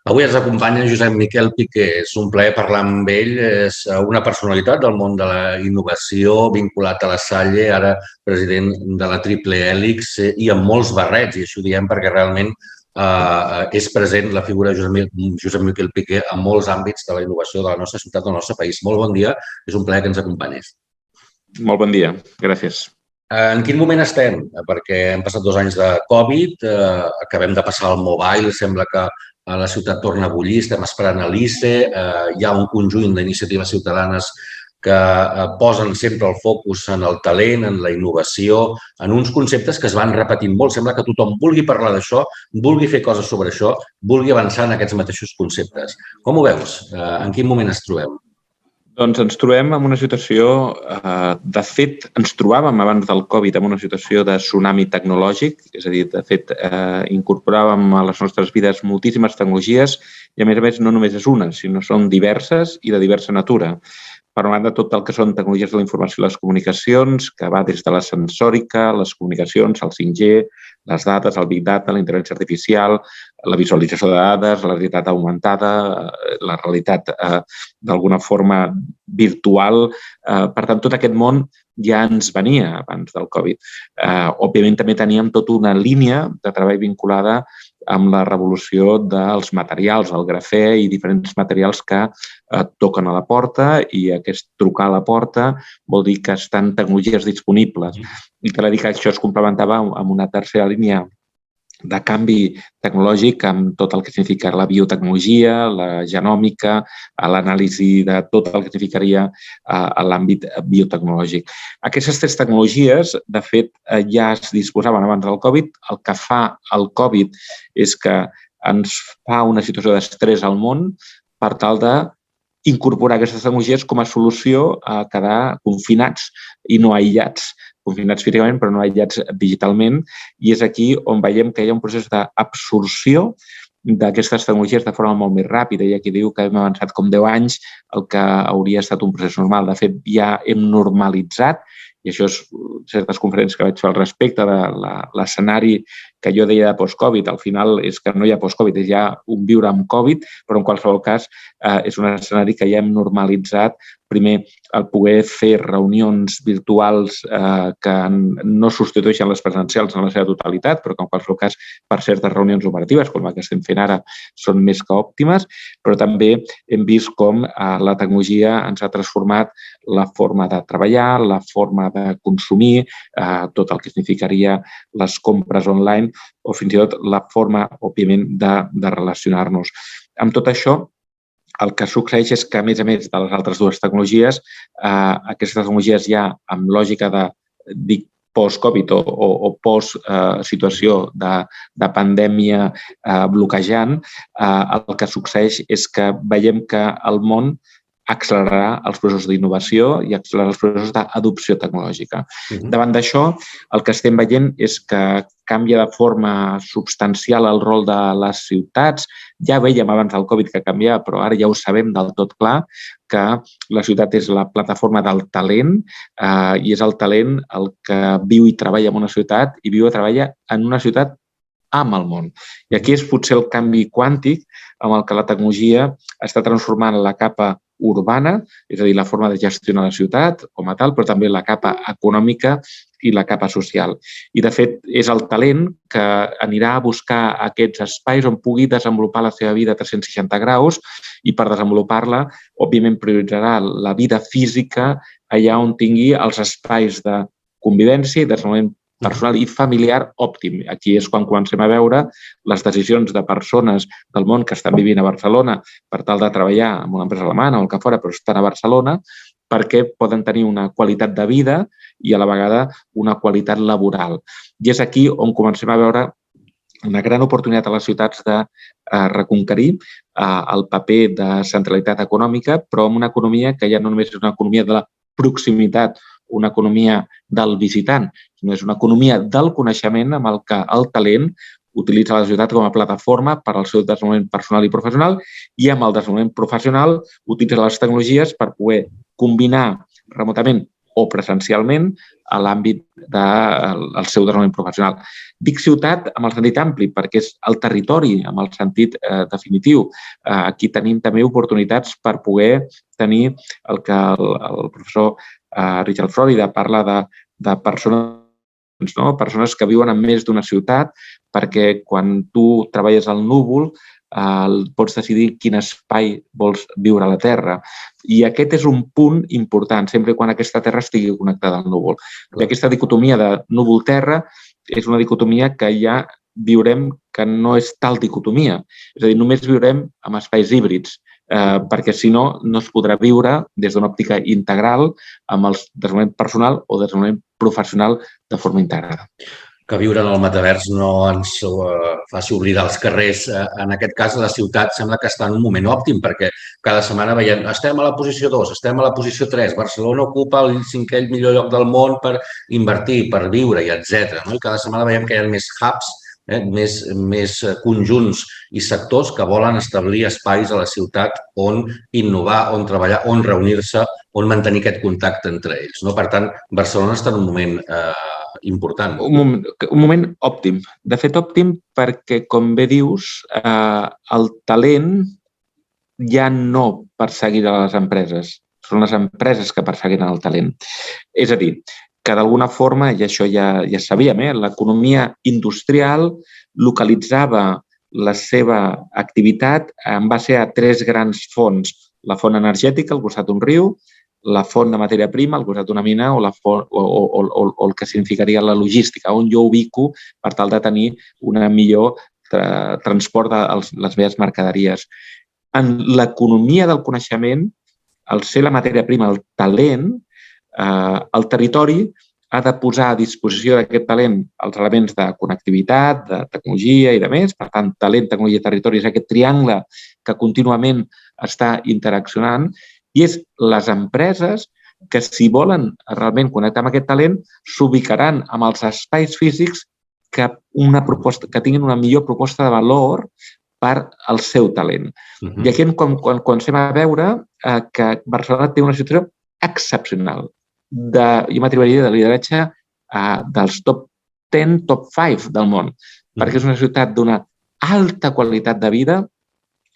Avui ens acompanya Josep Miquel Piqué. És un plaer parlar amb ell. És una personalitat del món de la innovació, vinculat a la Salle, ara president de la Triple Hèlix i amb molts barrets, i això ho diem perquè realment és present la figura de Josep Miquel Piqué en molts àmbits de la innovació de la nostra ciutat, del nostre país. Molt bon dia, és un plaer que ens acompanyis. Molt bon dia, gràcies. En quin moment estem? Perquè hem passat 2 anys de Covid, acabem de passar al mobile, sembla que la ciutat torna a bullir, estem esperant a l'ICE, hi ha un conjunt d'iniciatives ciutadanes que posen sempre el focus en el talent, en la innovació, en uns conceptes que es van repetint molt. Sembla que tothom vulgui parlar d'això, vulgui fer coses sobre això, vulgui avançar en aquests mateixos conceptes. Com ho veus? En quin moment ens trobem? Doncs ens trobem en una situació, de fet, ens trobàvem abans del Covid en una situació de tsunami tecnològic, és a dir, de fet, incorporàvem a les nostres vides moltíssimes tecnologies i, a més, no només és una, sinó són diverses i de diversa natura. Per una banda, tot el que són tecnologies de la informació i les comunicacions, que va des de la sensòrica, les comunicacions, el 5G, les dades, el Big Data, la intel·ligència artificial, la visualització de dades, la realitat augmentada, la realitat d'alguna forma virtual. Per tant, tot aquest món ja ens venia abans del Covid. Òbviament, també teníem tota una línia de treball vinculada amb la revolució dels materials, el grafè i diferents materials que toquen a la porta, i aquest trucar a la porta vol dir que estan tecnologies disponibles. I cal dir que això es complementava amb una tercera línia de canvi tecnològic amb tot el que significa la biotecnologia, la genòmica, l'anàlisi de tot el que significaria l'àmbit biotecnològic. Aquestes 3 tecnologies, de fet, ja es disposaven abans del Covid. El que fa el Covid és que ens fa una situació d'estrès al món per tal de incorporar aquestes tecnologies com a solució a quedar confinats i no aïllats. Confinats físicament, però no aïllats digitalment, i és aquí on veiem que hi ha un procés d'absorció d'aquestes tecnologies de forma molt més ràpida. Hi ha qui diu que hem avançat com 10 anys, el que hauria estat un procés normal. De fet, ja hem normalitzat, i això és certes conferències que vaig fer al respecte de l'escenari que jo deia de post-Covid. Al final és que no hi ha post-Covid, és ja un viure amb Covid, però en qualsevol cas és un escenari que ja hem normalitzat. Primer, el poder fer reunions virtuals que no substitueixen les presencials en la seva totalitat, però que en qualsevol cas per certes reunions operatives, com la que estem fent ara, són més que òptimes, però també hem vist com la tecnologia ens ha transformat la forma de treballar, la forma de consumir, tot el que significaria les compres online o fins i tot la forma, òbviament, de relacionar-nos. Amb tot això, el que succeeix és que, a més de les altres 2 tecnologies, aquestes tecnologies ja amb lògica de post-Covid o post-situació de pandèmia bloquejant, el que succeeix és que veiem que el món accelerarà els processos d'innovació i accelerarà els processos d'adopció tecnològica. Davant d'això, el que estem veient és que canvia de forma substancial el rol de les ciutats. Ja veiem abans del Covid que canviava, però ara ja ho sabem del tot clar, que la ciutat és la plataforma del talent i és el talent el que viu i treballa en una ciutat i viu i treballa en una ciutat amb el món. I aquí és potser el canvi quàntic amb el que la tecnologia està transformant la capa urbana, és a dir, la forma de gestionar la ciutat com a tal, però també la capa econòmica i la capa social. I, de fet, és el talent que anirà a buscar aquests espais on pugui desenvolupar la seva vida a 360 graus i, per desenvolupar-la, òbviament prioritzarà la vida física allà on tingui els espais de convivència i desenvolupament personal i familiar òptim. Aquí és quan comencem a veure les decisions de persones del món que estan vivint a Barcelona per tal de treballar en una empresa alemana o el que fora, però estan a Barcelona, perquè poden tenir una qualitat de vida i a la vegada una qualitat laboral. I és aquí on comencem a veure una gran oportunitat a les ciutats de reconquerir el paper de centralitat econòmica, però amb una economia que ja no només és una economia de la proximitat, una economia del visitant, sinó és una economia del coneixement amb el que el talent utilitza la ciutat com a plataforma per al seu desenvolupament personal i professional i amb el desenvolupament professional utilitza les tecnologies per poder combinar remotament o presencialment a l'àmbit del seu desenvolupament professional. Dic ciutat amb el sentit ampli perquè és el territori amb el sentit definitiu. Aquí tenim també oportunitats per poder tenir el que el professor Richard Florida parla de persones, no? Persones que viuen en més d'una ciutat, perquè quan tu treballes al núvol pots decidir quin espai vols viure a la Terra. I aquest és un punt important, sempre quan aquesta Terra estigui connectada al núvol. I aquesta dicotomia de núvol-terra és una dicotomia que ja viurem que no és tal dicotomia. És a dir, només viurem amb espais híbrids, perquè si no, no es podrà viure des d'una òptica integral amb el desenvolupament personal o desenvolupament professional de forma integrada. Que viure en el metavers no ens faci oblidar els carrers. En aquest cas, la ciutat sembla que està en un moment òptim, perquè cada setmana veiem estem a la posició 2, estem a la posició 3, Barcelona ocupa el 5è millor lloc del món per invertir, per viure, i etc. I cada setmana veiem que hi ha més hubs, més conjunts i sectors que volen establir espais a la ciutat on innovar, on treballar, on reunir-se, on mantenir aquest contacte entre ells. Per tant, Barcelona està en un moment important. Un moment òptim. De fet, òptim perquè, com bé dius, el talent ja no perseguirà les empreses. Són les empreses que perseguiran el talent. És a dir, que d'alguna forma, i això ja sabíem, l'economia industrial localitzava la seva activitat en base a 3 grans fonts. La font energètica al costat d'un riu, la font de matèria prima al costat d'una mina o el que significaria la logística, on jo ubico per tal de tenir una millor transport de les meves mercaderies. En l'economia del coneixement, al ser la matèria prima, el talent, el territori ha de posar a disposició d'aquest talent els elements de connectivitat, de tecnologia i de més. Per tant, talent, tecnologia i territori és aquest triangle que contínuament està interaccionant. I és les empreses que, si volen realment connectar amb aquest talent, s'ubicaran amb els espais físics que tinguin una millor proposta de valor per al seu talent. I aquí comencem a veure que Barcelona té una situació excepcional. Jo m'atreviria de lideratge dels top 10, top 5 del món, perquè és una ciutat d'una alta qualitat de vida.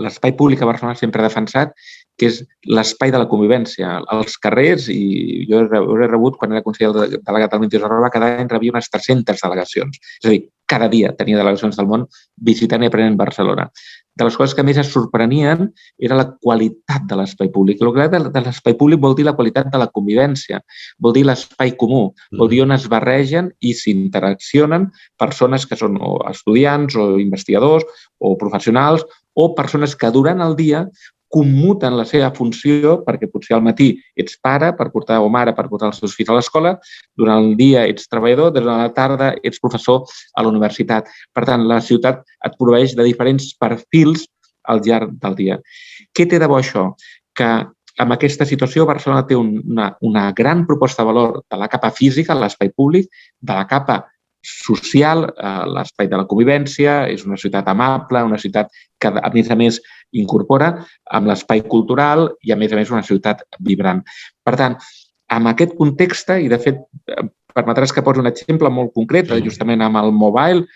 L'espai públic a Barcelona sempre ha defensat que és l'espai de la convivència. Els carrers, i jo he rebut, quan era conseller delegat al 22 Arroba, cada any rebia unes 300 delegacions. És a dir, cada dia tenia delegacions del món visitant i aprenent Barcelona. De les coses que més es sorprenien era la qualitat de l'espai públic. La qualitat de l'espai públic vol dir la qualitat de la convivència, vol dir l'espai comú, vol dir on es barregen i s'interaccionen persones que són o estudiants o investigadors o professionals o persones que durant el dia commuten la seva funció, perquè potser al matí ets pare per portar o mare per portar els seus fills a l'escola, durant el dia ets treballador, durant la tarda ets professor a la universitat. Per tant, la ciutat et proveeix de diferents perfils al llarg del dia. Què té de bo això? Que amb aquesta situació Barcelona té una gran proposta de valor de la capa física, l'espai públic, de la capa social, l'espai de la convivència, és una ciutat amable, una ciutat que, a més, incorpora amb l'espai cultural i, a més, una ciutat vibrant. Per tant, amb aquest context, i de fet, permetràs que posi un exemple molt concret, justament amb el mobile,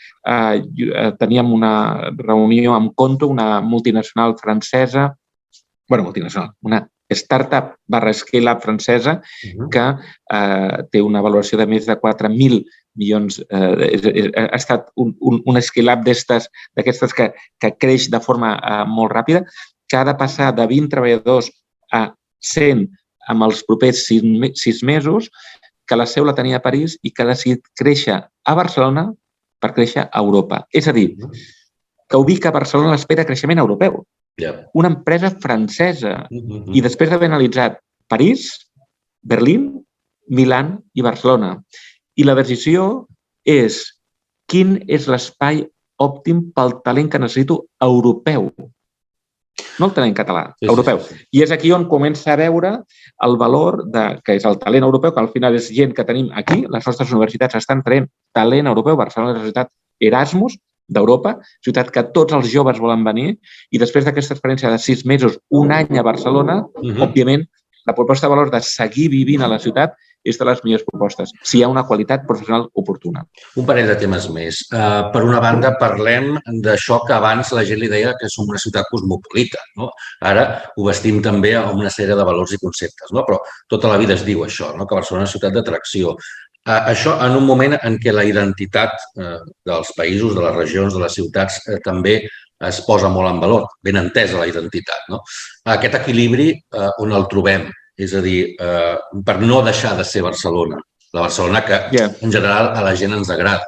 teníem una reunió amb Conto, una multinacional francesa, una startup / scale-up francesa que té una valoració de més de 4.000 milions. Ha estat un scale-up d'aquestes que creix de forma molt ràpida, que ha de passar de 20 treballadors a 100 en els propers 6 mesos, que la seu la tenia a París i que ha decidit créixer a Barcelona per créixer a Europa. És a dir, que ubica Barcelona a l'espai de creixement europeu. Una empresa francesa. I després d'haver analitzat París, Berlín, Milà i Barcelona. I la decisió és quin és l'espai òptim pel talent que necessito europeu. No el talent català, europeu. I és aquí on comença a veure el valor que és el talent europeu, que al final és gent que tenim aquí. Les nostres universitats estan traient talent europeu. Barcelona és la ciutat Erasmus d'Europa, ciutat que tots els joves volen venir, i després d'aquesta experiència de 6 mesos, un any a Barcelona, òbviament, la proposta de valor de seguir vivint a la ciutat és de les millors propostes, si hi ha una qualitat professional oportuna. Un parell de temes més. Per una banda, parlem d'això que abans la gent li deia que som una ciutat cosmopolita. No? Ara ho vestim també amb una sèrie de valors i conceptes, no? Però tota la vida es diu això, no? Que Barcelona és una ciutat d'atracció. Això en un moment en què la identitat dels països, de les regions, de les ciutats també es posa molt en valor, ben entesa la identitat. No? Aquest equilibri on el trobem, és a dir, per no deixar de ser Barcelona, la Barcelona que en general a la gent ens agrada.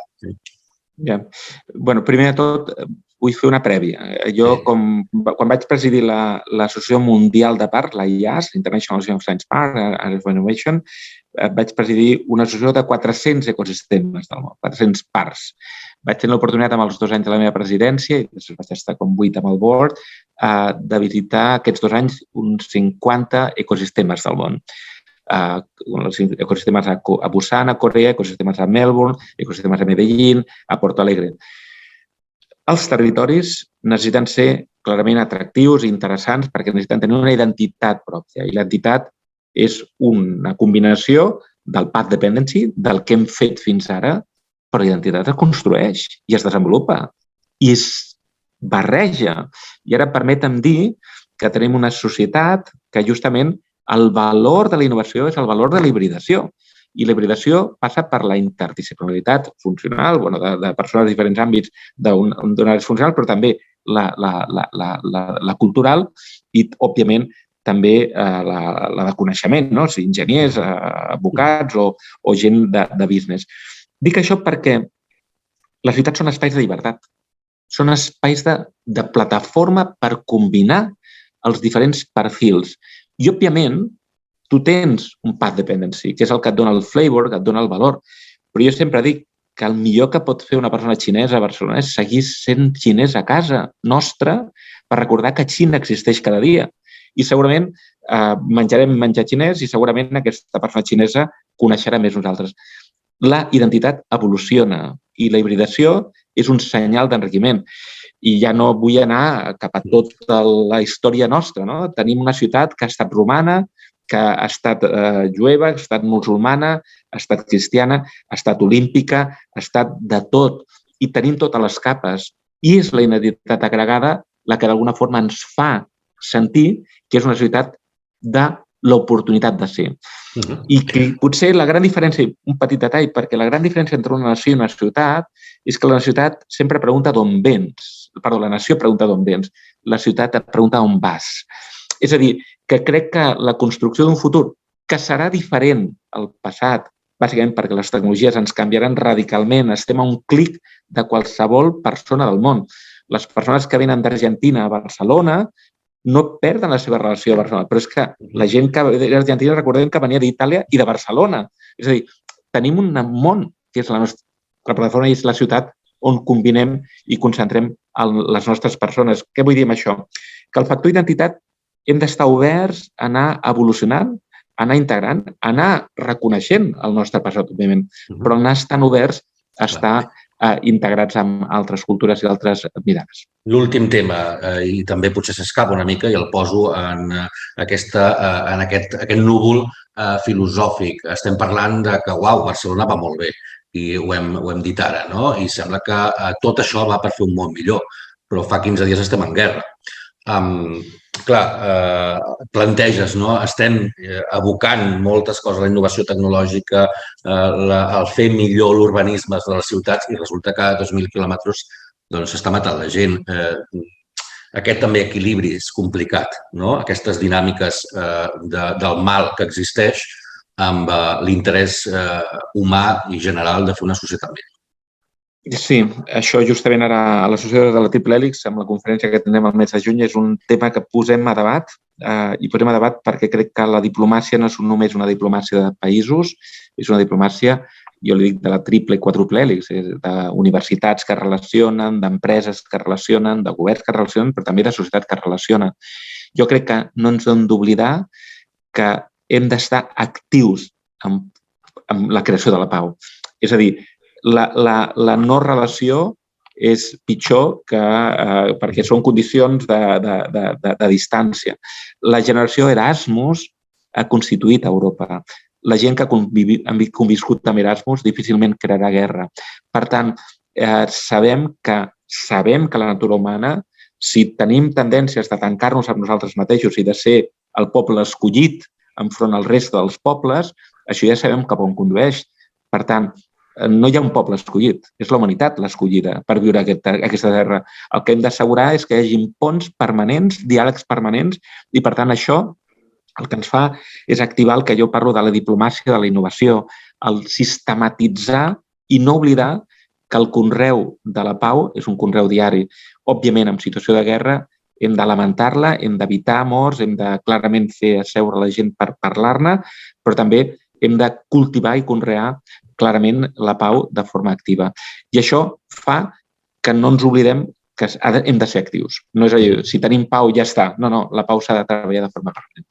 Bueno, primer de tot, vull fer una prèvia. Jo, quan vaig presidir l'Associació Mundial de Parcs, la IAS, International Association of Science Parks and Renovation, vaig presidir una associació de 400 ecosistemes del món, 400 parcs. Vaig tenir l'oportunitat amb els 2 anys de la meva presidència, i després vaig estar com 8 amb el board, de visitar aquests 2 anys uns 50 ecosistemes del món. Ecosistemes a Busan, a Corea, ecosistemes a Melbourne, ecosistemes a Medellín, a Porto Alegre. Els territoris necessiten ser clarament atractius i interessants perquè necessiten tenir una identitat pròpia. I l'identitat és una combinació del path dependency, del que hem fet fins ara, però l'identitat es construeix i es desenvolupa i es barreja. I ara permetem dir que tenim una societat que justament el valor de la innovació és el valor de la hibridació. I la hibridació passa per la interdisciplinaritat funcional, de persones de diferents àmbits d'una àrea funcional, però també la cultural i, òbviament, també la de coneixement, no? Si enginyers, advocats o gent de business. Dic això perquè les ciutats són espais de llibertat, són espais de plataforma per combinar els diferents perfils. I, òbviament, tu tens un path dependency, que és el que et dona el flavor, que et dona el valor. Però jo sempre dic que el millor que pot fer una persona xinesa a Barcelona és seguir sent xinès a casa nostra per recordar que Xina existeix cada dia. I segurament menjarem menjar xinès i segurament aquesta persona xinesa coneixerà més nosaltres. La identitat evoluciona i la hibridació és un senyal d'enriquiment. I ja no vull anar cap a tota la història nostra. No? Tenim una ciutat que ha estat romana, que ha estat jueva, ha estat musulmana, ha estat cristiana, ha estat olímpica, ha estat de tot. I tenim totes les capes. I és la identitat agregada la que d'alguna forma ens fa sentir que és una ciutat de l'oportunitat de ser. I que potser la gran diferència, un petit detall, perquè la gran diferència entre una nació i una ciutat és que la ciutat sempre pregunta d'on vens. Perdó, la nació pregunta d'on vens. La ciutat et pregunta on vas. És a dir, que crec que la construcció d'un futur que serà diferent al passat, bàsicament perquè les tecnologies ens canviaran radicalment, estem a un clic de qualsevol persona del món. Les persones que venen d'Argentina a Barcelona no perden la seva relació a Barcelona, però és que la gent que ve d'Argentina recordem que venia d'Itàlia i de Barcelona. És a dir, tenim un món que és la nostra plataforma i és la ciutat on combinem i concentrem les nostres persones. Què vull dir amb això? Que el factor identitat hem d'estar oberts a anar evolucionant, a anar integrant, a anar reconeixent el nostre passat, òbviament, però anar estant oberts a estar integrats amb altres cultures i altres mirades. L'últim tema, i també potser s'escapa una mica i el poso en aquest núvol filosòfic. Estem parlant de que, uau, Barcelona va molt bé i ho hem dit ara, no? I sembla que tot això va per fer un món millor, però fa 15 dies estem en guerra. Clar, planteges, no? Estem abocant moltes coses, la innovació tecnològica, el fer millor l'urbanisme de les ciutats i resulta que a 2.000 quilòmetres s'està matant la gent. Aquest també equilibri és complicat, no? Aquestes dinàmiques del mal que existeix amb l'interès humà i general de fer una societat millor. Sí, això justament ara a l'associació de la Triple Hèlix, amb la conferència que tindrem el mes de juny, és un tema que posem a debat i posem a debat perquè crec que la diplomàcia no és només una diplomàcia de països, és una diplomàcia, jo li dic, de la triple i quadruple hèlix, d'universitats que es relacionen, d'empreses que es relacionen, de governs que es relacionen, però també de societat que es relaciona. Jo crec que no ens hem d'oblidar que hem d'estar actius en la creació de la pau. És a dir, la no relació és pitjor perquè són condicions de distància. La generació Erasmus ha constituït Europa. la gent que ha conviscut amb Erasmus difícilment crearà guerra. Per tant, sabem que la natura humana, si tenim tendències de tancar-nos amb nosaltres mateixos i de ser el poble escollit enfront al reste dels pobles, això ja sabem cap on condueix. Per tant, no hi ha un poble escollit, és la humanitat l'escollida per viure aquesta terra. El que hem d'assegurar és que hi hagi ponts permanents, diàlegs permanents, i per tant això el que ens fa és activar el que jo parlo de la diplomàcia de la innovació, el sistematitzar i no oblidar que el conreu de la pau és un conreu diari. Òbviament, en situació de guerra, hem de lamentar-la, hem d'evitar morts, hem de clarament fer asseure la gent per parlar-ne, però també hem de cultivar i conrear clarament la pau de forma activa. I això fa que no ens oblidem que hem de ser actius. No és allò, si tenim pau ja està. No, la pau s'ha de treballar de forma permanent.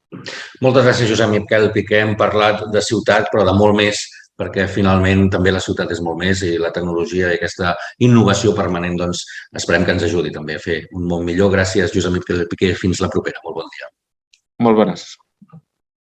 Moltes gràcies, Josep Miquel Piqué. Hem parlat de ciutat, però de molt més, perquè finalment també la ciutat és molt més i la tecnologia i aquesta innovació permanent, doncs, esperem que ens ajudi també a fer un món millor. Gràcies, Josep Miquel Piqué. Fins la propera. Molt bon dia. Molt bones.